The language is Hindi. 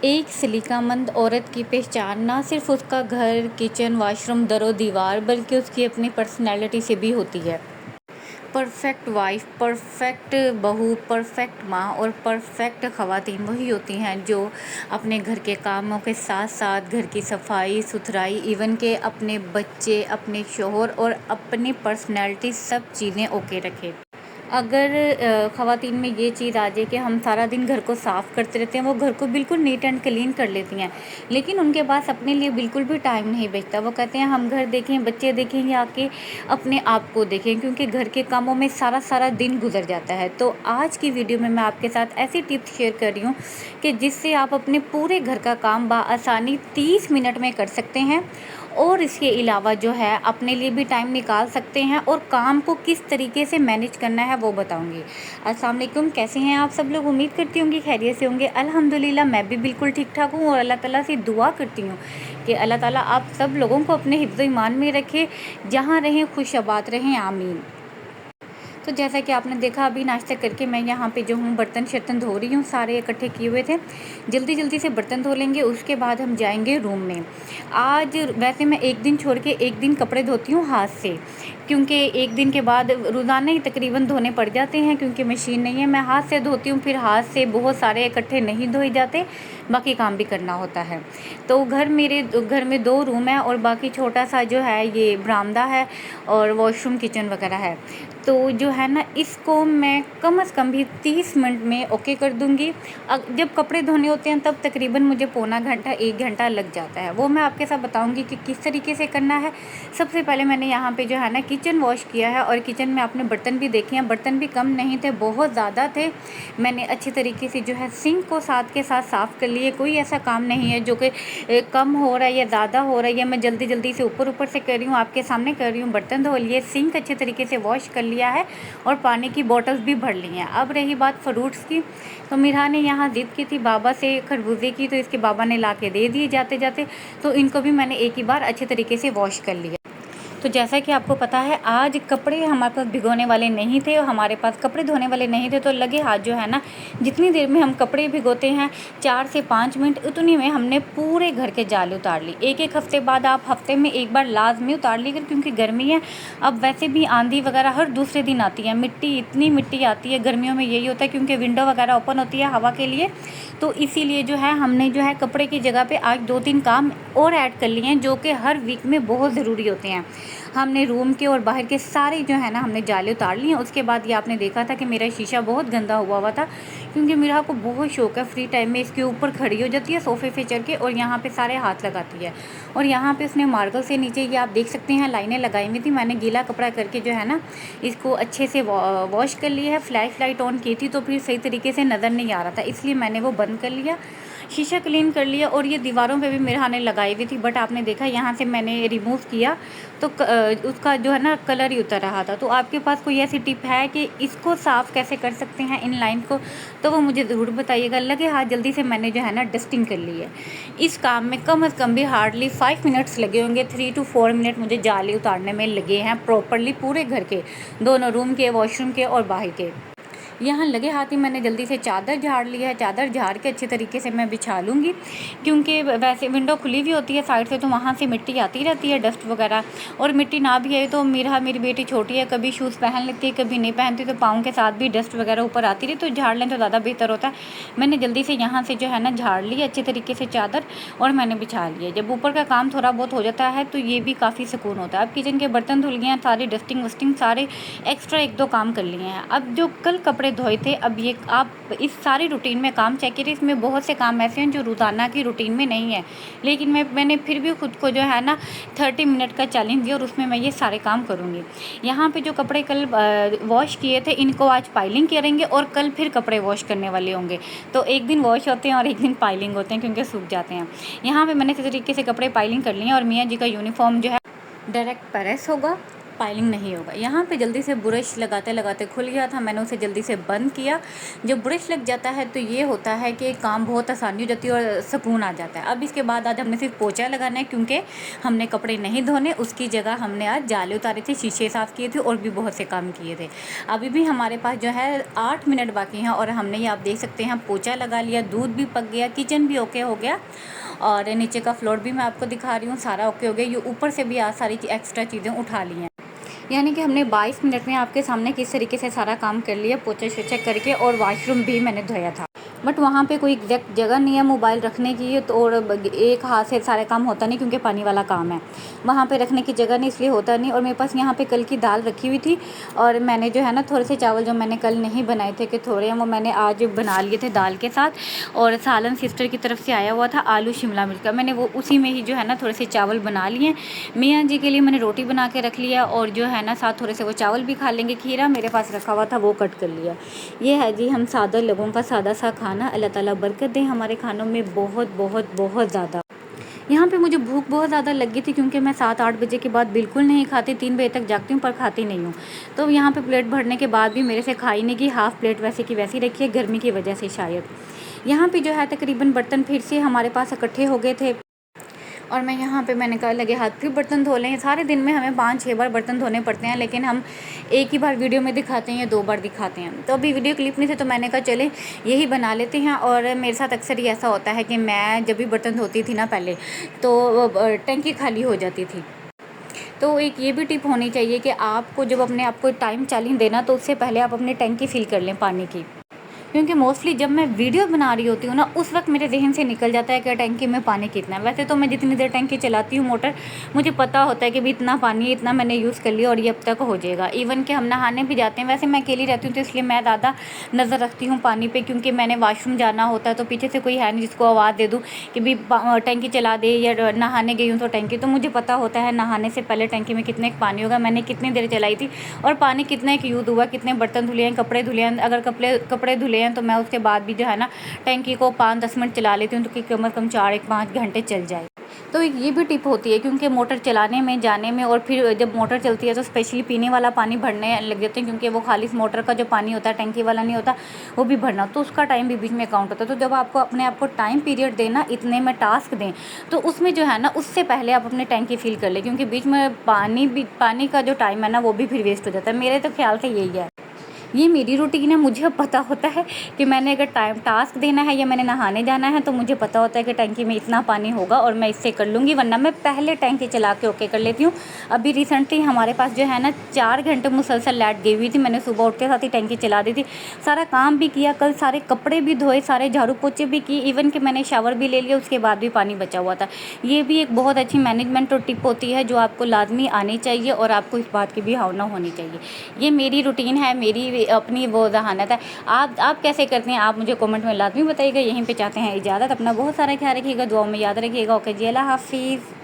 एक सलीकामंद औरत की पहचान ना सिर्फ उसका घर, किचन, वॉशरूम, दीवार बल्कि उसकी अपनी पर्सनैलिटी से भी होती है। परफेक्ट वाइफ, परफेक्ट बहू, परफेक्ट माँ और परफेक्ट ख़वातीन वही होती हैं जो अपने घर के कामों के साथ साथ घर की सफाई सुथराई, इवन के अपने बच्चे, अपने शोहर और अपनी पर्सनैलिटी सब चीज़ें ओके रखें। अगर ख़वातीन में ये चीज़ आ जाए कि हम सारा दिन घर को साफ़ करते रहते हैं, वो घर को बिल्कुल नीट एंड क्लीन कर लेती हैं, लेकिन उनके पास अपने लिए बिल्कुल भी टाइम नहीं बचता। वो कहते हैं हम घर देखें, बच्चे देखें या आके अपने आप को देखें, क्योंकि घर के कामों में सारा सारा दिन गुजर जाता है। तो आज की वीडियो में मैं आपके साथ ऐसी टिप्स शेयर कर रही हूँ कि जिससे आप अपने पूरे घर का काम बआसानी 30 मिनट में कर सकते हैं और इसके अलावा जो है अपने लिए भी टाइम निकाल सकते हैं और काम को किस तरीके से मैनेज करना है वो बताऊंगी। अस्सलाम वालेकुम, कैसे हैं आप सब लोग? उम्मीद करती होंगी खैरियत से होंगे। अल्हम्दुलिल्लाह मैं भी बिल्कुल ठीक ठाक हूँ और अल्लाह ताला से दुआ करती हूँ कि अल्लाह ताला आप सब लोगों को अपने हिफ्ज़ ईमान में रखे, जहाँ रहें खुश आबाद रहें, आमीन। तो जैसा कि आपने देखा, अभी नाश्ता करके मैं यहाँ पे जो हूँ बर्तन शर्तन धो रही हूँ, सारे इकट्ठे किए हुए थे। जल्दी जल्दी से बर्तन धो लेंगे, उसके बाद हम जाएंगे रूम में। आज वैसे मैं एक दिन छोड़ के एक दिन कपड़े धोती हूँ हाथ से, क्योंकि एक दिन के बाद रोज़ाना ही तकरीबन धोने पड़ जाते हैं, क्योंकि मशीन नहीं है। मैं हाथ से धोती हूँ, फिर हाथ से बहुत सारे इकट्ठे नहीं धोए जाते, बाकी काम भी करना होता है। तो मेरे घर में 2 रूम है और बाकी छोटा सा जो है ये बरामदा है और वॉशरूम किचन वगैरह है। तो जो है ना, इसको मैं कम से कम भी 30 मिनट में ओके कर दूँगी। जब कपड़े धोने होते हैं तब तकरीबन मुझे पौना घंटा 1 घंटा लग जाता है। वो मैं आपके साथ बताऊँगी कि किस तरीके से करना है। सबसे पहले मैंने यहाँ पे जो है ना किचन वॉश किया है और किचन में आपने बर्तन भी देखे हैं। बर्तन भी कम नहीं थे, बहुत ज़्यादा थे। मैंने अच्छी तरीके से जो है सिंक को साथ के साथ साफ़ कर लिए। कोई ऐसा काम नहीं है जो कि कम हो रहा है या ज़्यादा हो रहा है या मैं जल्दी जल्दी से ऊपर से कर रही हूँ, आपके सामने कर रही हूँ। बर्तन धो लिए, सिंक अच्छे तरीके से वॉश कर लिया है और पानी की बोतल्स भी भर ली हैं। अब रही बात फ्रूट्स की, तो मिरा ने यहाँ ज़िद की थी बाबा से खरबूजे की, तो इसके बाबा ने ला के दे दिए जाते जाते। तो इनको भी मैंने एक ही बार अच्छे तरीके से वॉश कर लिया। तो जैसा कि आपको पता है, आज कपड़े हमारे पास भिगोने वाले नहीं थे और हमारे पास कपड़े धोने वाले नहीं थे, तो लगे हाथ जो है ना, जितनी देर में हम कपड़े भिगोते हैं 4 से 5 मिनट, उतनी में हमने पूरे घर के जाले उतार ली। एक हफ्ते बाद आप हफ्ते में एक बार लाजमी उतार लीजिए, क्योंकि गर्मी है। अब वैसे भी आंधी वगैरह हर दूसरे दिन आती है, मिट्टी, इतनी मिट्टी आती है गर्मियों में। यही होता है क्योंकि विंडो वगैरह ओपन होती है हवा के लिए, तो इसीलिए जो है हमने जो है कपड़े की जगह पे आज 2-3 काम और ऐड कर लिए हैं, जो कि हर वीक में बहुत ज़रूरी होते हैं। हमने रूम के और बाहर के सारे जो है ना हमने जाले उतार लिए हैं। उसके बाद ये आपने देखा था कि मेरा शीशा बहुत गंदा हुआ था, क्योंकि मेरा को बहुत शौक है फ्री टाइम में इसके ऊपर खड़ी हो जाती है सोफ़े पे चढ़ के और यहाँ पे सारे हाथ लगाती है। और यहाँ पे उसने मार्बल से नीचे ये आप देख सकते हैं लाइनें लगाई हुई थी। मैंने गीला कपड़ा करके जो है ना इसको अच्छे से वॉश कर लिया है। फ्लैश लाइट ऑन की थी तो फिर सही तरीके से नज़र नहीं आ रहा था, इसलिए मैंने वो बंद कर लिया, शीशा क्लीन कर लिया। और ये दीवारों पे भी मेरे ने लगाई हुई थी, बट आपने देखा यहाँ से मैंने रिमूव किया तो उसका जो है ना कलर ही उतर रहा था। तो आपके पास कोई ऐसी टिप है कि इसको साफ़ कैसे कर सकते हैं इन लाइन को, तो वो मुझे ज़रूर बताइएगा। लगे हाथ जल्दी से मैंने जो है ना डस्टिंग कर ली है। इस काम में कम से कम भी हार्डली 5 मिनट्स लगे होंगे। 3 to 4 मिनट मुझे जाले उतारने में लगे हैं प्रॉपरली, पूरे घर के, दोनों रूम के, वॉशरूम के और बाहर के। यहाँ लगे हाथ ही मैंने जल्दी से चादर झाड़ लिया है। चादर झाड़ के अच्छे तरीके से मैं बिछा लूँगी, क्योंकि वैसे विंडो खुली हुई होती है साइड से, तो वहाँ से मिट्टी आती रहती है, डस्ट वगैरह। और मिट्टी ना भी आए तो मेरी बेटी छोटी है, कभी शूज़ पहन लेती है, कभी नहीं पहनती, तो पाँव के साथ भी डस्ट वगैरह ऊपर आती रही, तो झाड़ लें तो ज़्यादा बेहतर होता है। मैंने जल्दी से यहाँ से जो है ना झाड़ ली अच्छे तरीके से चादर और मैंने बिछा लिया। जब ऊपर का काम थोड़ा बहुत हो जाता है तो ये भी काफ़ी सुकून होता है। अब किचन के बर्तन धुल गए हैं, सारी डस्टिंग वस्टिंग सारे एक्स्ट्रा 1-2 काम कर लिए हैं। अब जो कल कपड़े धोए थे, अब ये आप इस सारी रूटीन में काम चेक करिए। इसमें बहुत से काम ऐसे हैं जो रोज़ाना की रूटीन में नहीं है, लेकिन मैंने फिर भी खुद को जो है ना 30 मिनट का चैलेंज दिया और उसमें मैं ये सारे काम करूँगी। यहाँ पे जो कपड़े कल वॉश किए थे, इनको आज पाइलिंग करेंगे और कल फिर कपड़े वॉश करने वाले होंगे। तो एक दिन वॉश होते हैं और एक दिन पाइलिंग होते हैं, क्योंकि सूख जाते हैं। यहाँ पर मैंने इस तरीके से कपड़े पाइलिंग कर लिए हैं और मियाँ जी का यूनिफॉर्म जो है डायरेक्ट प्रेस होगा पाइलिंग नहीं होगा। यहाँ पे जल्दी से ब्रश लगाते लगाते खुल गया था, मैंने उसे जल्दी से बंद किया। जब ब्रश लग जाता है तो ये होता है कि काम बहुत आसानी हो जाती है और सुकून आ जाता है। अब इसके बाद आज हमने सिर्फ पोछा लगाना है, क्योंकि हमने कपड़े नहीं धोने, उसकी जगह हमने आज जाले उतारे थे, शीशे साफ़ किए थे और भी बहुत से काम किए थे। अभी भी हमारे पास जो है 8 मिनट बाकी हैं और हमने ये आप देख सकते हैं पोछा लगा लिया, दूध भी पक गया, किचन भी ओके हो गया और नीचे का फ्लोर भी मैं आपको दिखा रही हूँ, सारा ओके हो गया। ये ऊपर से भी आज सारी एक्स्ट्रा चीज़ें उठा ली हैं। यानी कि हमने 22 मिनट में आपके सामने किस तरीके से सारा काम कर लिया, पोछा शोछा करके, और वॉशरूम भी मैंने धोया था। बट वहाँ पे कोई एग्जैक्ट जगह नहीं है मोबाइल रखने की, तो और एक हाथ से सारे काम होता नहीं, क्योंकि पानी वाला काम है, वहाँ पे रखने की जगह नहीं, इसलिए होता नहीं। और मेरे पास यहाँ पे कल की दाल रखी हुई थी और मैंने जो है ना थोड़े से चावल जो मैंने कल नहीं बनाए थे कि थोड़े हैं, वो मैंने आज बना लिए थे दाल के साथ। और सालन सिस्टर की तरफ से आया हुआ था आलू शिमला मिर्च का, मैंने वो उसी में ही जो है ना थोड़े से चावल बना लिए। मियाँ जी के लिए मैंने रोटी बना के रख लिया और जो है ना साथ थोड़े से वो चावल भी खा लेंगे। खीरा मेरे पास रखा हुआ था, वो कट कर लिया। ये है जी हम सादा लोगों का सादा सा खाना। अल्लाह ताला बरकत दें हमारे खानों में बहुत बहुत बहुत ज़्यादा। यहाँ पे मुझे भूख बहुत ज़्यादा लगी थी, क्योंकि मैं 7-8 बजे के बाद बिल्कुल नहीं खाती, 3 बजे तक जागती हूँ पर खाती नहीं हूँ। तो यहाँ पे प्लेट भरने के बाद भी मेरे से खाई नहीं गई, हाफ़ प्लेट वैसे की वैसी रखी है, गर्मी की वजह से शायद। यहाँ पे जो है तकरीबन बर्तन फिर से हमारे पास इकट्ठे हो गए थे और मैं यहाँ पे मैंने कहा लगे हाथ फिर बर्तन धो लें। सारे दिन में हमें 5-6 बार बर्तन धोने पड़ते हैं, लेकिन हम एक ही बार वीडियो में दिखाते हैं या 2 बार दिखाते हैं। तो अभी वीडियो क्लिप नहीं थे तो मैंने कहा चले यही बना लेते हैं। और मेरे साथ अक्सर ही ऐसा होता है कि मैं जब भी बर्तन धोती थी ना पहले, तो टंकी खाली हो जाती थी। तो एक ये भी टिप होनी चाहिए कि आपको जब अपने आप को टाइम चैलेंज देना, तो उससे पहले आप अपनी टंकी फिल कर लें पानी की। क्योंकि मोस्टली जब मैं वीडियो बना रही होती हूँ ना, उस वक्त मेरे जहन से निकल जाता है कि टैंकी में पानी कितना है। वैसे तो मैं जितनी देर टैंकी चलाती हूँ मोटर, मुझे पता होता है कि भी इतना पानी इतना मैंने यूज़ कर लिया और ये अब तक हो जाएगा। इवन कि हम नहाने भी जाते हैं, वैसे मैं अकेली रहती हूँ तो इसलिए मैं ज़्यादा नज़र रखती हूँ पानी पे, क्योंकि मैंने वॉशरूम जाना होता है तो पीछे से कोई है नहीं जिसको आवाज़ दे दूँ कि भी टैंकी चला दे, या नहाने गई हूँ तो टैंकी, तो मुझे पता होता है नहाने से पहले टैंकी में कितने पानी होगा, मैंने कितनी देर चलाई थी और पानी कितना एक यूज़ हुआ, कितने बर्तन धुले हैं, कपड़े धुले हैं। अगर कपड़े धुले हैं तो मैं उसके बाद भी जो है ना टैंकी को 5-10 मिनट चला लेती हूँ, तो कि कम से कम 4-5 घंटे चल जाए। तो ये भी टिप होती है, क्योंकि मोटर चलाने में जाने में और फिर जब मोटर चलती है तो स्पेशली पीने वाला पानी भरने लग जाते हैं, क्योंकि वो खाली मोटर का जो पानी होता है टैंकी वाला नहीं होता, वो भी भरना, तो उसका टाइम भी बीच में काउंट होता है। तो जब आपको अपने आप को टाइम पीरियड देना, इतने में टास्क दें, तो उसमें जो है ना उससे पहले आप अपनी टैंकी फिल कर लें, क्योंकि बीच में पानी का जो टाइम है ना वो भी फिर वेस्ट हो जाता है। मेरे तो ख्याल से यही है, ये मेरी रूटीन है। मुझे अब पता होता है कि मैंने अगर टास्क देना है या मैंने नहाने जाना है, तो मुझे पता होता है कि टैंकी में इतना पानी होगा और मैं इससे कर लूँगी, वरना मैं पहले टैंकी चला के ओके कर लेती हूँ। अभी रिसेंटली हमारे पास जो है ना 4 घंटे मुसलसल लाइट गई हुई थी, मैंने सुबह उठ के साथ ही टैंकी चला दी थी, सारा काम भी किया, कल सारे कपड़े भी धोए, सारे झाड़ू पोछे भी किए, इवन कि मैंने शावर भी ले लिया, उसके बाद भी पानी बचा हुआ था। ये भी एक बहुत अच्छी मैनेजमेंट और टिप होती है जो आपको लाजमी आनी चाहिए और आपको इस बात की भी भावना होनी चाहिए। ये मेरी रूटीन है, मेरी अपनी वो जहानत है। आप कैसे करते हैं आप मुझे कमेंट में लाजमी बताइएगा। यहीं पे चाहते हैं इजाज़त, अपना बहुत सारा ख्याल रखिएगा, दुआओं में याद रखिएगा। ओके जी, अल्लाह हाफिज़।